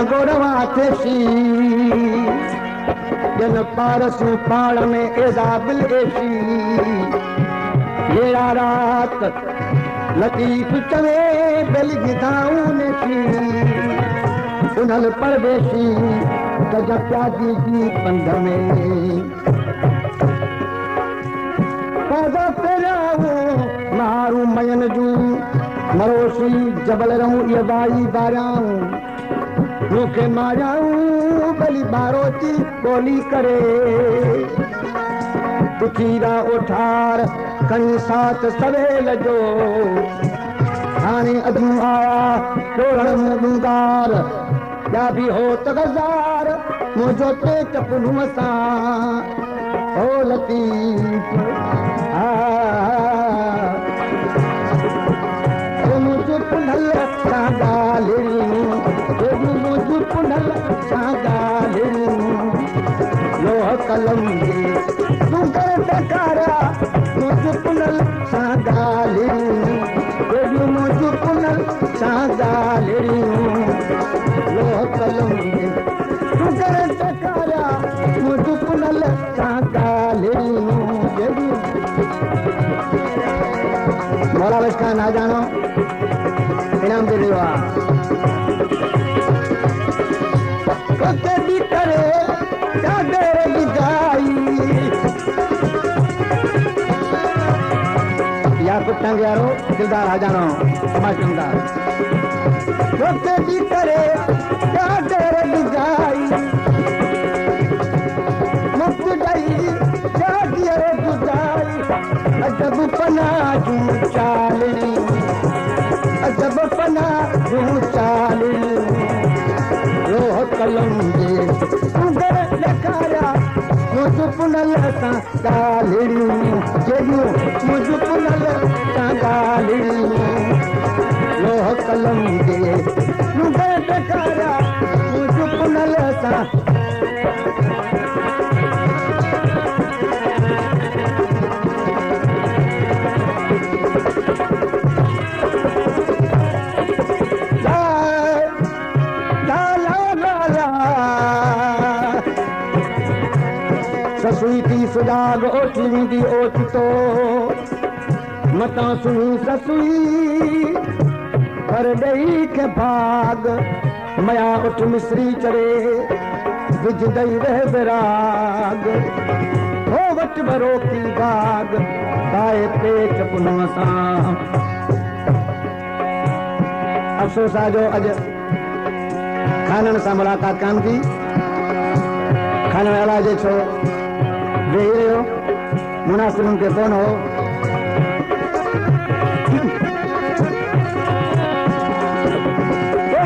गोरवा थेसी जन पारसू पाड़ में एजाबिल एसी येरा रात लतीफ चवे बेल गिदाऊं ने थी उनल परवेशी गजा प्यादी की पंध में पैदा पेराऊं मारू मयन जू मरोशी जबल रहूं ये बाई बाराऊं मुखे माराऊं बली बारोची बोली करे तुखीरा उठार कहीं साथ सवेल जो हाने अदू आया चोरण मुंगार या भी हो तगजार मुझो पेट पुनुसा ओ लतीफ मुझे पुनल सागाली मुझे पुनल सागाली लोह कलम तू कर टकारा मुझे पुनल सागाली मुझे पुनल सागाली लोह कलम तू कर टकारा मुझे पुनल सागाली मोला लश्का ना जानो इनाम दे देवा कते भी करे जादे दिगाई या कुत्ता यारो दिलदार आ जानो समाजदार कते भी करे जादे दिगाई मुक्त गई जादी रे गुजाई अजब पना जू चालनी अजब पना जू चालनी रोह कलम जे उगर लखाया मुझ पुनल सा गालिनी जेयू मुझ पुनल सा गालिनी रोह कलम जे उगर लखाया मुझ पुनल सा ससुई थी सुजाग ओठी दी ओठ तो मता सुनी ससुई पर दई के भाग मया उठ मिस्री चरे विज दई रह विराग हो वट भरो की बाग पाए पेट पुनसा अफसोस जो अज खानन से मुलाकात कान की खाने वाला जे छो वेही रहियो मुनासिबुनि खे कोन हो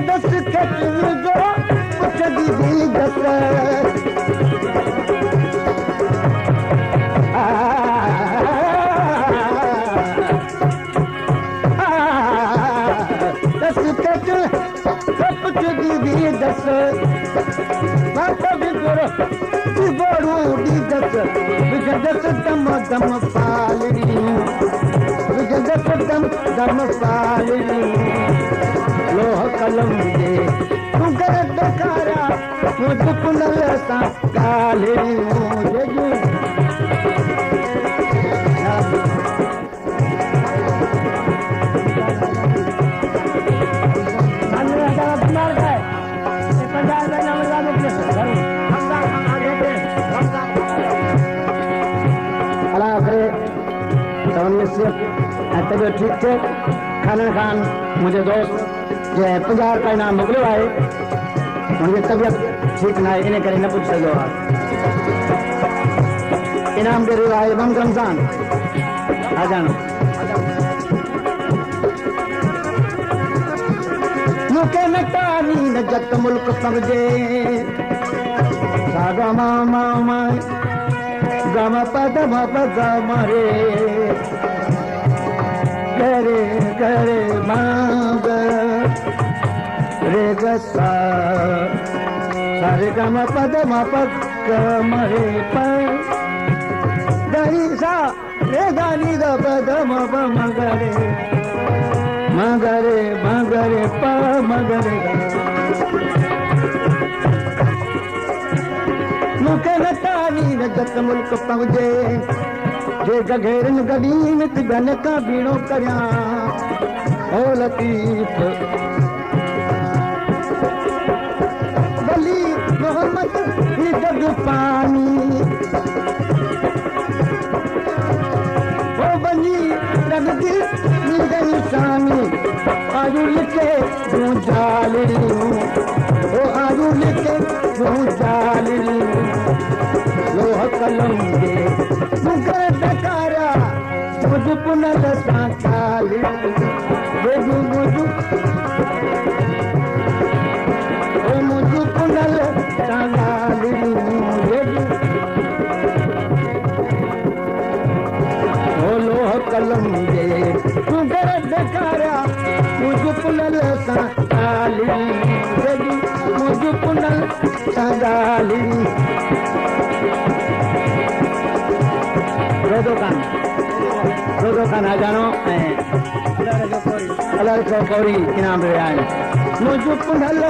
दस जो पुछदी दी दस दस पुछदी दी दस माता भी करो बोरू दी दस विजदस दम दम पालनी विजदस दम दम पालनी लोह कलम जे तू कर टकारा मुझ पुनल सा गालिनी जेजू तबियत ठीक थे खानन खान मुझे दोस्त जो है 50 का इनाम मोकिलियो आहे मुझे तबियत ठीक ना है इन करे न पूछ सघियो आहे इनाम दे रहियो आहे मोहम्मद रमज़ान आ जानो मूंखे न कानी न जत मुल्क समझे सागा मामा गम पद मद मरे करे करे मांग रे गसा सारे गम पद मरे पर दही सा रे दानी द पद मगरे मगरे मगरे प मगरे इज्जत मुल्क पहुंचे जे गघेरन गदीन तिगन का बीणो करिया ओ लतीफ वली मोहम्मद ही जग पानी ओ बनी रग दिल नींदन सामी आयु लिखे तू जालरी ओ आयु लिखे तू जालरी लोह कलम दे मुगर डकारा मुझ पुनल साकाली बेगु मुझ ओ मुझ पुनल साकाली बेगु ओ लोह कलम दे मुगर डकारा मुझ पुनल साकाली बेगु मुझ पुनल साकाली रोदो खान हजानो अलर को कौरी इनाम रे आए मुझ पुनल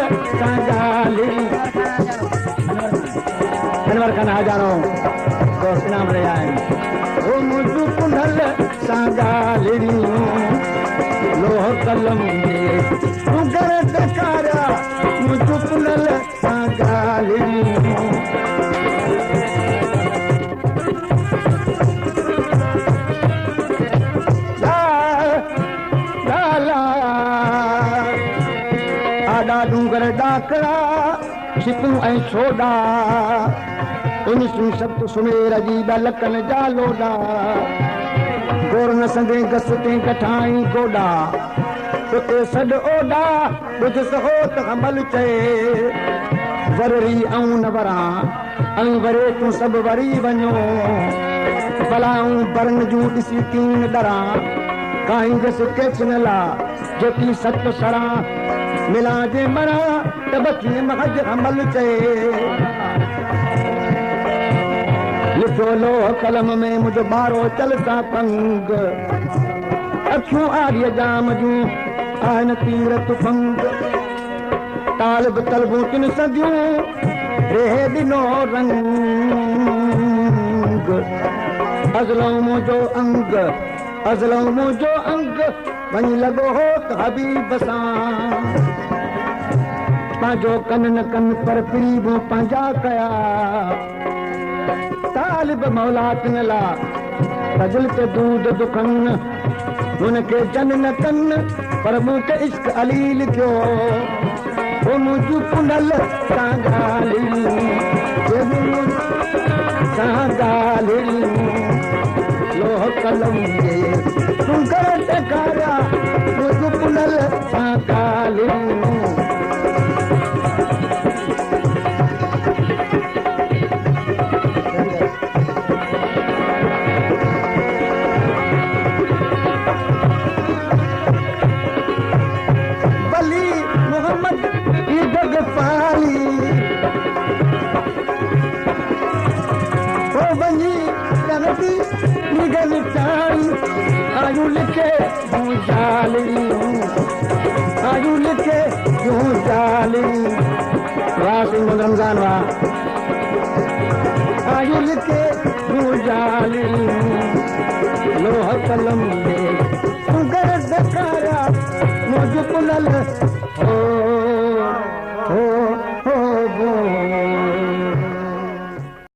सागाली अनवर खान हजानो तो इनाम रे आए ओ मुझ पुनल सागाली लोह कलम दे मुगर डकारा मुझ पुनल सागाली डूंगर डाकड़ा छिपूं ऐं छोड़ा उन सब्त सुमेर जी लकन जा लोडा गोर न संगे गस ते कठाई गोडा उते सॾ ओडा बुझ सहो त अमल चए वररी ऐं न वरां ऐं वरे तूं सभु वरी वञो भलाऊं बरन जूं ॾिसी तीन डरां काई गस केच न ला जेकी सत सरां मिला जे मरा त बची महज अमल चए लिखो लोह कलम में मुझ बारो चलता पंग अखियूं आर्य जाम जूं आहिनि तीरत पंग तालिब तलबूं किन सदियूं रेह ॾिनो रंग अज़लऊं मुंहिंजो अंग अज़लऊं मुंहिंजो अंग वञी लॻो हो त हबीब सां पंहिंजो कन न कन पर पीबूं पंहिंजा कया तालिब मौलात न ला रजल ते दूध दुखन हुनखे जन न कन पर मूं ते इश्क अली लिखियो ओ मुंहिंजूं पुनल सां ॻाल्हि लोह कलम जे तूं कर डकारा मुंहिंजूं पुनल सां ॻाल्हि आयु लिखे यूं जाली आयु लिखे यूं जाली वाह सिंह रमजान वाह आयु लिखे यूं जाली लोह कलम दे तू कर डकारा मुझ पुनल हो